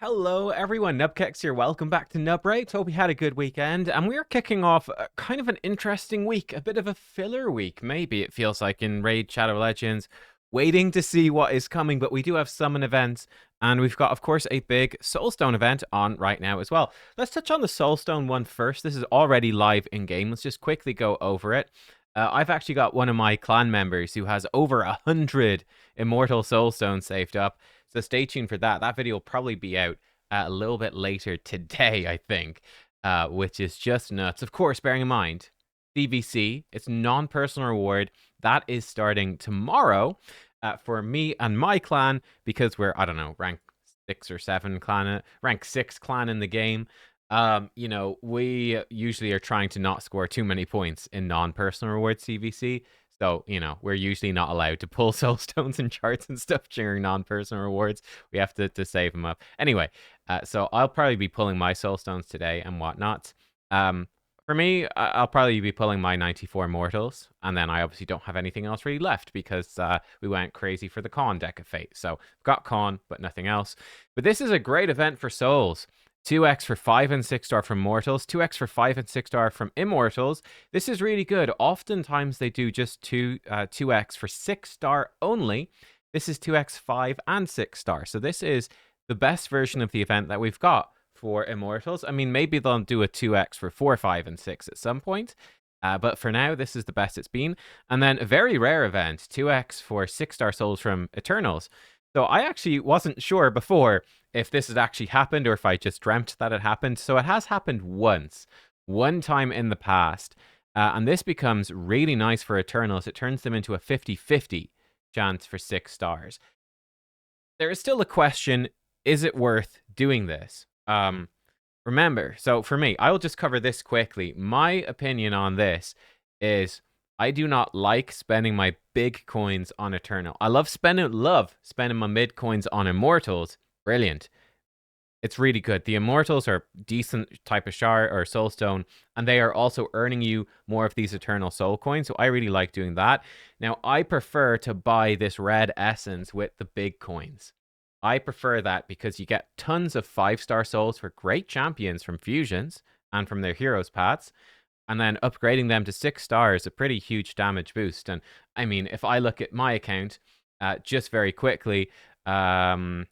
Hello, everyone. Nubkeks here. Welcome back to Nub Rates. Hope you had a good weekend. And we're kicking off kind of an interesting week, a bit of a filler week, maybe it feels like in Raid Shadow Legends, waiting to see what is coming. But we do have summon events, and we've got, of course, a big Soulstone event on right now as well. Let's touch on the Soulstone one first. This is already live in game. Let's just quickly go over it. I've actually got one of my clan members who has over 100 Immortal Soulstones saved up. So stay tuned for that. That video will probably be out a little bit later today, I think, which is just nuts. Of course, bearing in mind, CVC, it's non-personal reward. That is starting tomorrow for me and my clan because we're, I don't know, rank 6 or 7 clan, rank 6 clan in the game. We usually are trying to not score too many points in non-personal reward CVC. So, we're usually not allowed to pull soulstones and charts and stuff during non-personal rewards. We have to save them up. Anyway, so I'll probably be pulling my soulstones today and whatnot. For me, I'll probably be pulling my 94 mortals, and then I obviously don't have anything else really left because we went crazy for the Con deck of fate. So I've got Con, but nothing else. But this is a great event for souls. 2x for 5 and 6 star from mortals, 2x for 5 and 6 star from immortals. This is really good. Oftentimes they do just 2x for 6 star only. This is 2x 5 and 6 star. So this is the best version of the event that we've got for immortals. I mean, maybe they'll do a 2x for 4, 5, and 6 at some point. But for now, this is the best it's been. And then a very rare event, 2x for 6 star souls from Eternals. So I actually wasn't sure before if this had actually happened or if I just dreamt that it happened. So it has happened once, one time in the past. And this becomes really nice for Eternals. It turns them into a 50-50 chance for 6 stars. There is still a question, is it worth doing this? Remember, so for me, I will just cover this quickly. My opinion on this is I do not like spending my big coins on Eternal. I love spending my mid coins on Immortals. Brilliant. It's really good. The Immortals are decent type of shard or soulstone, and they are also earning you more of these Eternal Soul coins, so I really like doing that. Now, I prefer to buy this red essence with the big coins. I prefer that because you get tons of 5-star souls for great champions from fusions and from their heroes paths, and then upgrading them to 6 stars, a pretty huge damage boost. And I mean, if I look at my account, just very quickly, can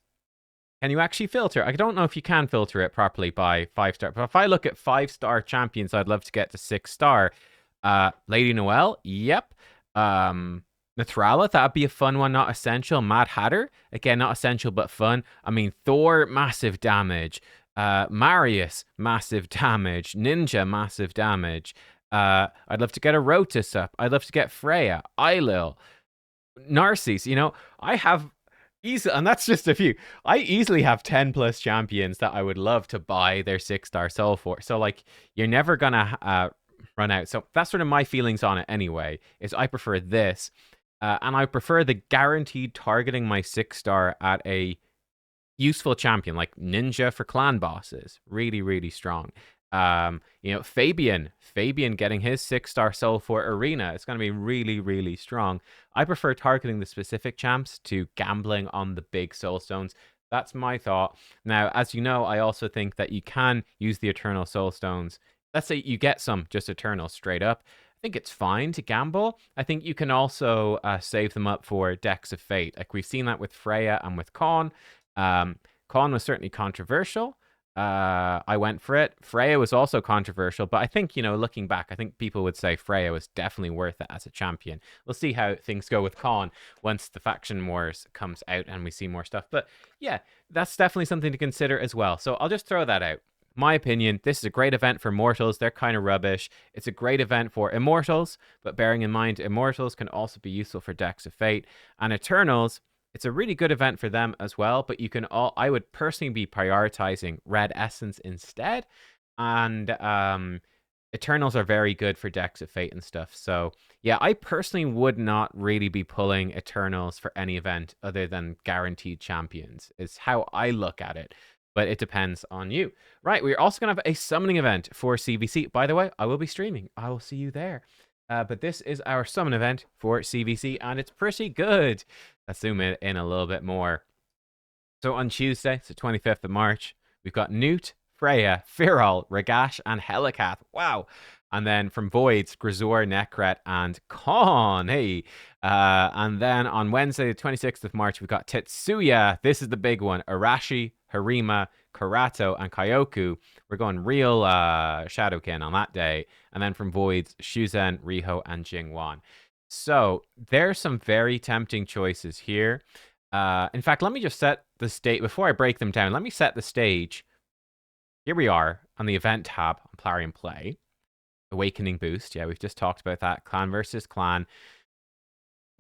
you actually filter? I don't know if you can filter it properly by 5-star, but if I look at 5-star champions, I'd love to get to 6-star. Lady Noelle, yep. Nathrala, that'd be a fun one, not essential. Mad Hatter, again, not essential but fun. I mean, Thor, massive damage. Marius, massive damage. Ninja, massive damage. I'd love to get a Rotus up. I'd love to get Freya, Eilil, Narcisse. I have easily, and that's just a few. I easily have 10 plus champions that I would love to buy their 6-star soul for. So, like, you're never gonna run out. So that's sort of my feelings on it anyway, is I prefer this. And I prefer the guaranteed targeting my 6-star at a useful champion, like Ninja for clan bosses. Really, really strong. Fabian getting his 6-star soul for Arena. It's going to be really, really strong. I prefer targeting the specific champs to gambling on the big soulstones. That's my thought. Now, as you know, I also think that you can use the Eternal Soulstones. Let's say you get some just Eternal straight up. I think it's fine to gamble. I think you can also save them up for decks of fate. Like we've seen that with Freya and with Con. Con was certainly controversial. I went for it. Freya was also controversial, but I think, looking back, I think people would say Freya was definitely worth it as a champion. We'll see how things go with Con once the Faction Wars comes out and we see more stuff. But yeah, that's definitely something to consider as well. So I'll just throw that out. My opinion, this is a great event for mortals. They're kind of rubbish. It's a great event for immortals, but bearing in mind, immortals can also be useful for decks of fate. And Eternals, it's a really good event for them as well, but I would personally be prioritizing Red Essence instead. And Eternals are very good for decks of fate and stuff. So yeah, I personally would not really be pulling Eternals for any event other than guaranteed champions, is how I look at it. But it depends on you. Right, we're also going to have a summoning event for CVC. By the way, I will be streaming. I will see you there. But this is our summon event for CVC, and it's pretty good. Let's zoom in a little bit more. So on Tuesday, so 25th of March, we've got Newt, Freya, Firol, Ragash, and Helicath. Wow. And then from Voids, Grisor, Nekret, and Khan. Hey. And then on Wednesday, the 26th of March, we've got Tetsuya. This is the big one. Arashi, Harima, Karato, and Kyoku. We're going real Shadowkin on that day. And then from Voids, Shuzen, Riho, and Jingwan. So there's some very tempting choices here. In fact, let me just set the stage before I break them down. Let me set the stage. Here we are on the event tab on Plarium Play. Awakening Boost. Yeah, we've just talked about that. Clan versus clan.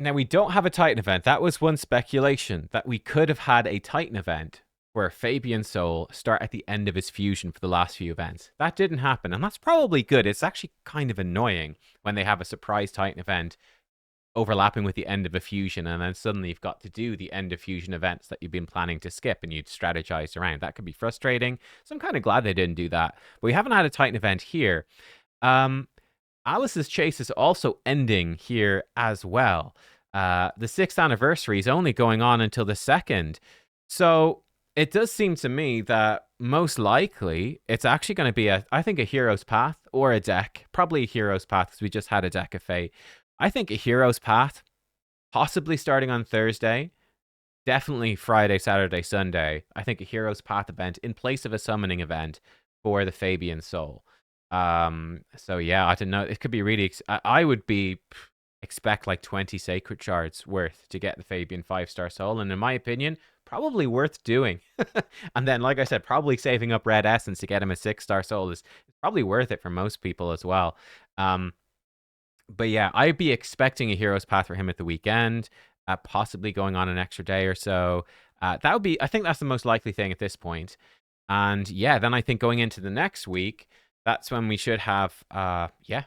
Now, we don't have a Titan event. That was one speculation, that we could have had a Titan event where Fabian Soul start at the end of his fusion for the last few events. That didn't happen, and that's probably good. It's actually kind of annoying when they have a surprise Titan event overlapping with the end of a fusion, and then suddenly you've got to do the end of fusion events that you've been planning to skip and you'd strategized around. That could be frustrating. So I'm kind of glad they didn't do that. But we haven't had a Titan event here. Alice's Chase is also ending here as well. The 6th anniversary is only going on until the 2nd. So it does seem to me that most likely it's actually going to be I think a Hero's Path or a deck. Probably a Hero's Path because we just had a deck of Fate. I think a Hero's Path, possibly starting on Thursday, definitely Friday, Saturday, Sunday. I think a Hero's Path event in place of a summoning event for the Fabian Soul. So yeah, I don't know. It could be really. I would expect like 20 Sacred Shards worth to get the Fabian 5-star Soul, and in my opinion, probably worth doing. And then, like I said, probably saving up Red Essence to get him a 6-star Soul is probably worth it for most people as well. But yeah, I'd be expecting a Hero's Path for him at the weekend, possibly going on an extra day or so. That would be, I think that's the most likely thing at this point. And yeah, then I think going into the next week, that's when we should have,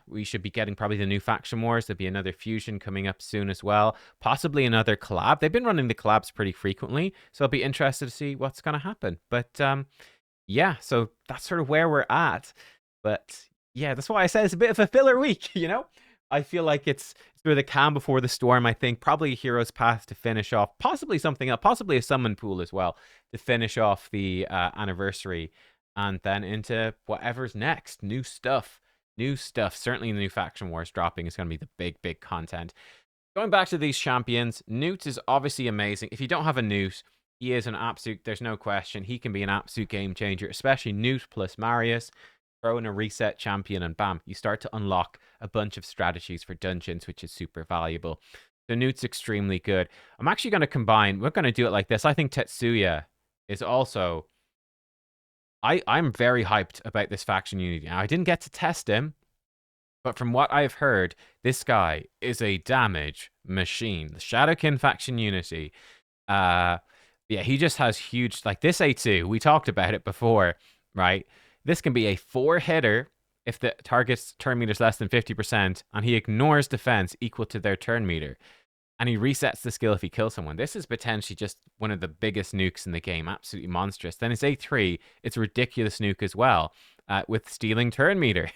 we should be getting probably the new Faction Wars. There'll be another fusion coming up soon as well. Possibly another collab. They've been running the collabs pretty frequently, so I'll be interested to see what's going to happen. But yeah, so that's sort of where we're at. But yeah, that's why I said it's a bit of a filler week, you know? I feel like it's sort of the calm before the storm, I think. Probably a Hero's Path to finish off. Possibly something else. Possibly a Summon Pool as well to finish off the anniversary. And then into whatever's next. New stuff. New stuff. Certainly the new Faction Wars dropping is going to be the big, big content. Going back to these champions, Newt is obviously amazing. If you don't have a Newt, he is an absolute, there's no question. He can be an absolute game changer, especially Newt plus Marius. Throw in a reset champion and bam, you start to unlock a bunch of strategies for dungeons, which is super valuable. So Newt's extremely good. I'm actually going to combine, we're going to do it like this. I think Tetsuya is also, I'm very hyped about this faction unity. Now, I didn't get to test him, but from what I've heard, this guy is a damage machine. The Shadowkin faction unity, yeah, he just has huge, like this A2, we talked about it before, right? This can be a 4-hitter if the target's turn meter is less than 50%, and he ignores defense equal to their turn meter. And he resets the skill if he kills someone. This is potentially just one of the biggest nukes in the game. Absolutely monstrous. Then his A3, it's a ridiculous nuke as well, with stealing turn meter.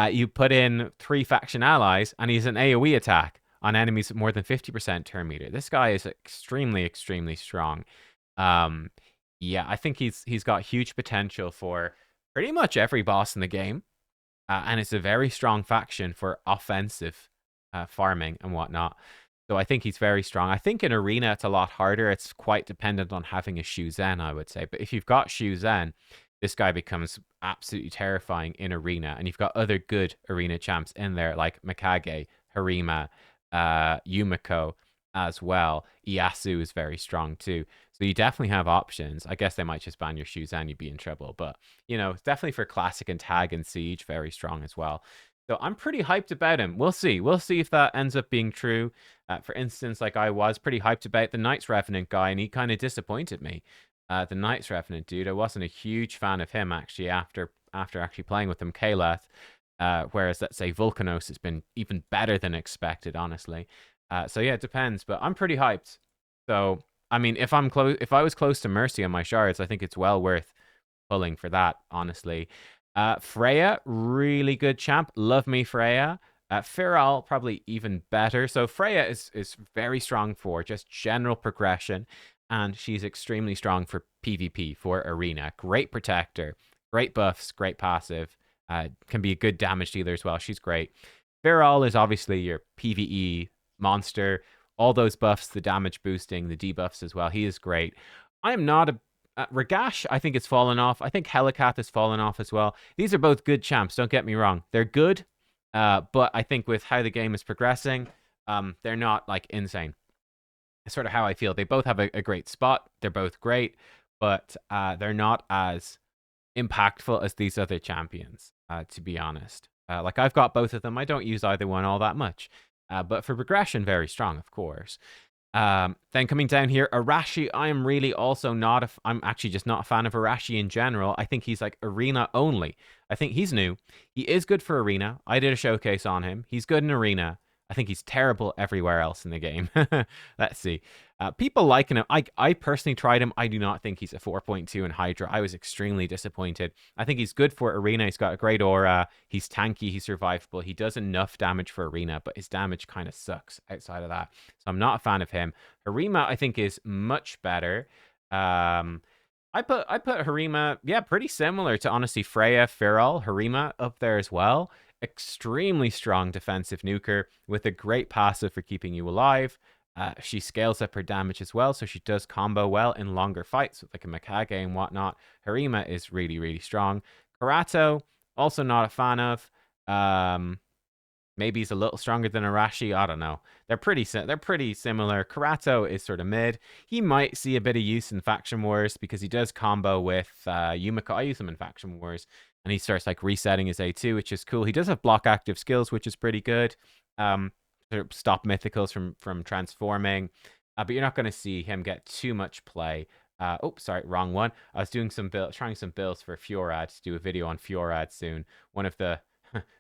You put in 3 faction allies, and he's an AoE attack on enemies with more than 50% turn meter. This guy is extremely, extremely strong. Yeah, I think he's got huge potential for pretty much every boss in the game. And it's a very strong faction for offensive farming and whatnot. So I think he's very strong. I think in Arena it's a lot harder. It's quite dependent on having a Shuzen, I would say. But if you've got Shuzen, this guy becomes absolutely terrifying in Arena. And you've got other good Arena champs in there like Mikage, Harima, Yumiko as well. Iyasu is very strong too. So you definitely have options. I guess they might just ban your Shuzen, you'd be in trouble. But, you know, definitely for Classic and Tag and Siege, very strong as well. So I'm pretty hyped about him. We'll see. We'll see if that ends up being true. For instance, like I was pretty hyped about the Knights Revenant guy, and he kind of disappointed me. The Knights Revenant dude, I wasn't a huge fan of him actually after actually playing with him, Kaleth. Whereas, let's say, Vulcanos has been even better than expected, honestly. So yeah, it depends, but I'm pretty hyped. So I mean, if I was close to Mercy on my shards, I think it's well worth pulling for that, honestly. Freya, really good champ. Love me, Freya. Firol, probably even better. So Freya is very strong for just general progression. and she's extremely strong for PvP, for Arena. Great protector, great buffs, great passive. Can be a good damage dealer as well. She's great. Viral is obviously your PvE monster. All those buffs, the damage boosting, the debuffs as well. He is great. I am not a Ragash, I think it's fallen off. I think Helicath has fallen off as well. These are both good champs, don't get me wrong. They're good, but I think with how the game is progressing, they're not like insane. It's sort of how I feel. They both have a great spot. They're both great, but they're not as impactful as these other champions, to be honest. Like I've got both of them. I don't use either one all that much. But for progression, very strong, of course. Then coming down here, Arashi, I am really also not I'm actually just not a fan of Arashi in general. I think he's like arena only. I think he's new. He is good for arena. I did a showcase on him. He's good in arena. I think he's terrible everywhere else in the game. Let's see. People liking him. I personally tried him. I do not think he's a 4.2 in Hydra. I was extremely disappointed. I think he's good for arena. He's got a great aura. He's tanky. He's survivable. He does enough damage for arena, but his damage kind of sucks outside of that. So I'm not a fan of him. Harima, I think, is much better. I put Harima, yeah, pretty similar to honestly Freya, Feral, Harima up there as well. Extremely strong defensive nuker with a great passive for keeping you alive. She scales up her damage as well, so she does combo well in longer fights with like a Mikage and whatnot. Harima is really, really strong. Karato, also not a fan of. Maybe he's a little stronger than Arashi. I don't know. They're pretty similar. Karato is sort of mid. He might see a bit of use in Faction Wars because he does combo with Yumiko. I use him in Faction Wars, and he starts like resetting his A2, which is cool. He does have block active skills, which is pretty good. To stop mythicals from transforming. But you're not going to see him get too much play. Oh, sorry, wrong one. I was doing trying some builds for Fjorad to do a video on Fjorad soon. One of the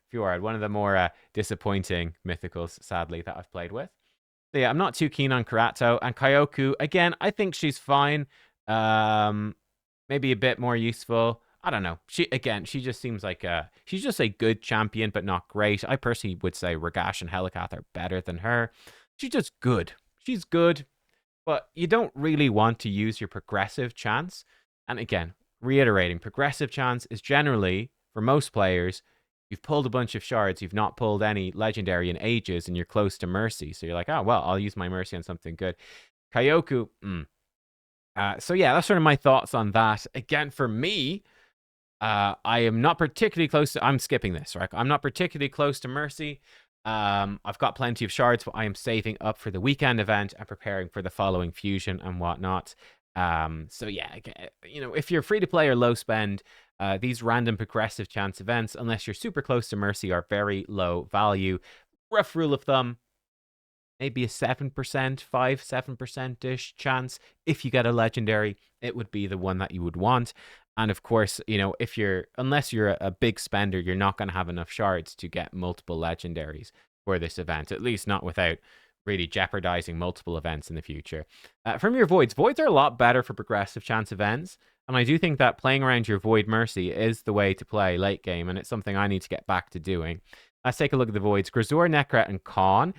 Fjord, one of the more disappointing mythicals, sadly, that I've played with. So yeah, I'm not too keen on Karato. And Kyoku, again, I think she's fine. Maybe a bit more useful. I don't know. She just seems like she's just a good champion, but not great. I personally would say Ragash and Helicath are better than her. She's just good. She's good, but you don't really want to use your progressive chance. And again, reiterating, progressive chance is generally, for most players, you've pulled a bunch of shards, you've not pulled any legendary in ages, and you're close to Mercy. So you're like, oh, well, I'll use my Mercy on something good. Kyoku, so yeah, that's sort of my thoughts on that. Again, for me, I am not particularly close to... I'm skipping this, right? I'm not particularly close to Mercy. I've got plenty of shards, but I am saving up for the weekend event and preparing for the following fusion and whatnot. So yeah, you know, if you're free to play or low spend, these random progressive chance events, unless you're super close to Mercy, are very low value. Rough rule of thumb, maybe a 7%, 7%-ish chance. If you get a legendary, it would be the one that you would want. And of course, you know, unless you're a big spender, you're not going to have enough shards to get multiple legendaries for this event, at least not without really jeopardizing multiple events in the future. From your voids are a lot better for progressive chance events. And I do think that playing around your Void Mercy is the way to play late game, and it's something I need to get back to doing. Let's take a look at the voids. Grisor, Nekret, and Khan.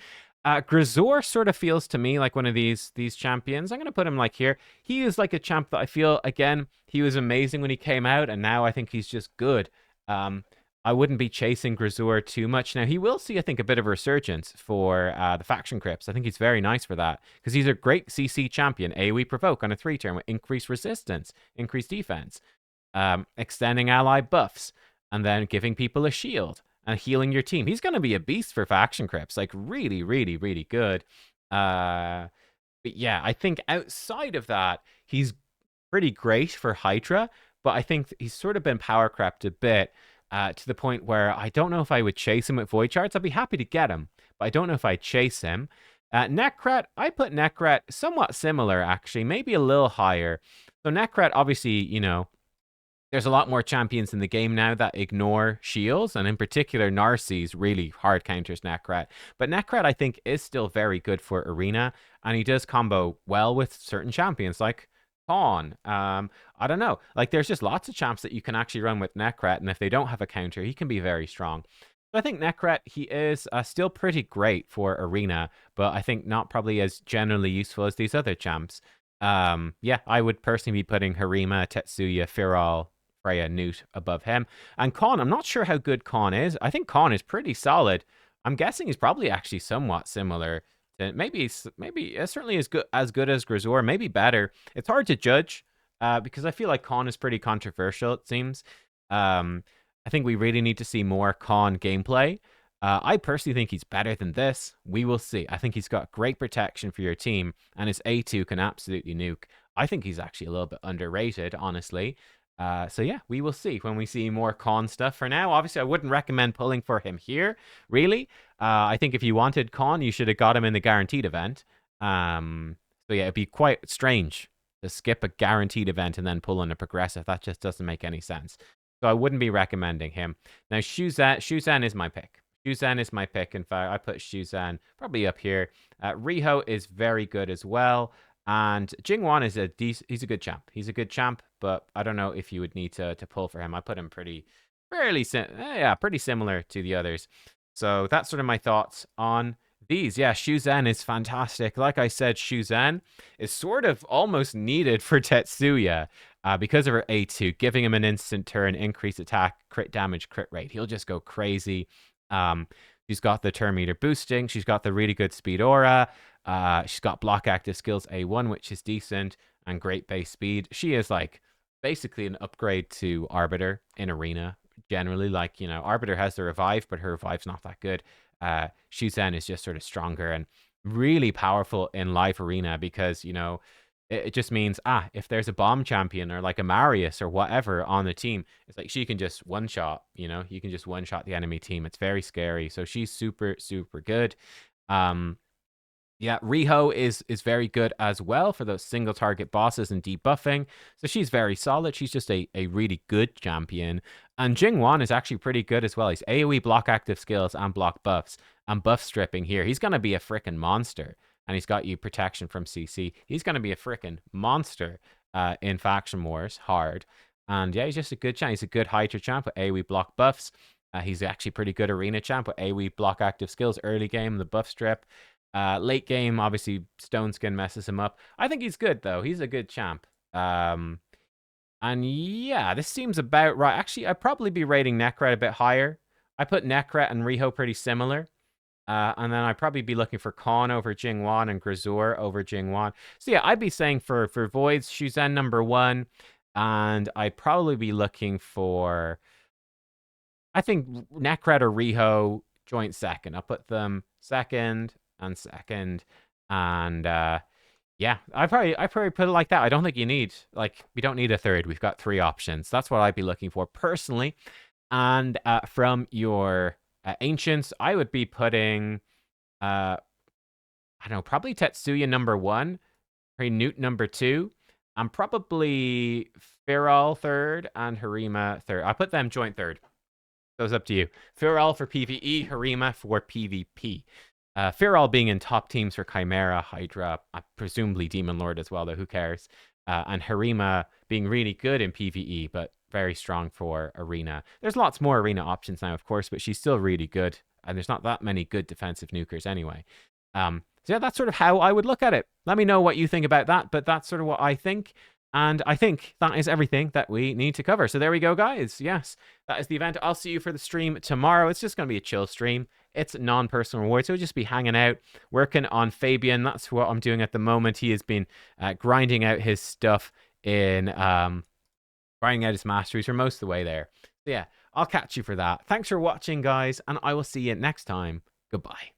Grisor sort of feels to me like one of these champions. I'm going to put him like here. He is like a champ that I feel, again, he was amazing when he came out, and now I think he's just good. I wouldn't be chasing Grisor too much. Now, he will see, I think, a bit of a resurgence for the faction crypts. I think he's very nice for that, because he's a great CC champion. AoE provoke on a 3-turn with increased resistance, increased defense, extending ally buffs, and then giving people a shield and healing your team. He's going to be a beast for faction crypts, like really, really, really good. But yeah, I think outside of that, he's pretty great for Hydra, but I think he's sort of been power crept a bit. To the point where I don't know if I would chase him with Void Charts. I'd be happy to get him, but I don't know if I'd chase him. Nekret, I put Nekret somewhat similar, actually, maybe a little higher. So Nekret, obviously, you know, there's a lot more champions in the game now that ignore shields, and in particular, Narcisse really hard counters Nekret. But Nekret, I think, is still very good for Arena, and he does combo well with certain champions, like Pawn. I don't know. Like, there's just lots of champs that you can actually run with Nekret, and if they don't have a counter, he can be very strong. So I think Nekret, he is still pretty great for Arena, but I think not probably as generally useful as these other champs. Yeah, I would personally be putting Harima, Tetsuya, Firal, Freya, Newt above him. And Khan, I'm not sure how good Khan is. I think Khan is pretty solid. I'm guessing he's probably actually somewhat similar to maybe certainly as good as Grazor, maybe better. It's hard to judge because I feel like Khan is pretty controversial, it seems. Um, I think we really need to see more Khan gameplay. I personally think he's better than this. We will see. I think he's got great protection for your team, and his A2 can absolutely nuke. I think he's actually a little bit underrated, honestly. So yeah, we will see when we see more con stuff. For now, obviously, I wouldn't recommend pulling for him here. Really, I think if you wanted con, you should have got him in the guaranteed event. So yeah, it'd be quite strange to skip a guaranteed event and then pull in a progressive. That just doesn't make any sense. So I wouldn't be recommending him. Now, Shuzan is my pick. Shuzan is my pick. In fact, I put Shuzan probably up here. Riho is very good as well. And Jingwan is he's a good champ. He's a good champ, but I don't know if you would need to pull for him. I put him pretty similar to the others. So that's sort of my thoughts on these. Yeah, Shuzan is fantastic. Like I said, Shuzan is sort of almost needed for Tetsuya because of her A2, giving him an instant turn, increased attack, crit damage, crit rate. He'll just go crazy. Um, she's got the turn meter boosting. She's got the really good speed aura. She's got block active skills A1, which is decent, and great base speed. She is like basically an upgrade to Arbiter in Arena. Generally, like, Arbiter has the revive, but her revive's not that good. Shuzhen is just sort of stronger and really powerful in live arena because, it just means, if there's a bomb champion or like a Marius or whatever on the team, it's like she can just one shot, you can just one shot the enemy team. It's very scary. So she's super, super good. Yeah, Riho is very good as well for those single target bosses and debuffing. So she's very solid. She's just a really good champion. And Jingwan is actually pretty good as well. He's AoE block active skills and block buffs and buff stripping here. He's going to be a freaking monster. And he's got you protection from CC. He's going to be a freaking monster in Faction Wars, hard. And yeah, he's just a good champ. He's a good Hydra champ with AoE block buffs. He's actually pretty good arena champ with AoE block active skills early game, the buff strip. Late game, obviously, Stone Skin messes him up. I think he's good, though. He's a good champ. And yeah, this seems about right. Actually, I'd probably be rating Nekret a bit higher. I put Nekret and Riho pretty similar. And then I'd probably be looking for Khan over Jingwan and Grazur over Jingwan. So yeah, I'd be saying for Voids, Shuzhen number 1. And I'd probably be looking for, I think, Nekret or Riho joint second. I'll put them second and second. And yeah, I probably put it like that. I don't think we don't need a third. We've got 3 options. That's what I'd be looking for personally. And from your ancients, I would be putting I don't know, probably Tetsuya number 1, probably Newt number 2. I'm probably Firal third and Harima third. I put them joint third. So it's up to you. Firal for PvE, Harima for PvP. Firal being in top teams for Chimera, Hydra, presumably Demon Lord as well, though who cares? And Harima being really good in PvE, but very strong for Arena. There's lots more Arena options now, of course, but she's still really good. And there's not that many good defensive nukers anyway. So yeah, that's sort of how I would look at it. Let me know what you think about that, but that's sort of what I think. And I think that is everything that we need to cover. So there we go, guys. Yes, that is the event. I'll see you for the stream tomorrow. It's just going to be a chill stream. It's non-personal reward, so we'll just be hanging out, working on Fabian. That's what I'm doing at the moment. He has been grinding out his stuff in grinding out his masteries for most of the way there. So yeah, I'll catch you for that. Thanks for watching, guys, and I will see you next time. Goodbye.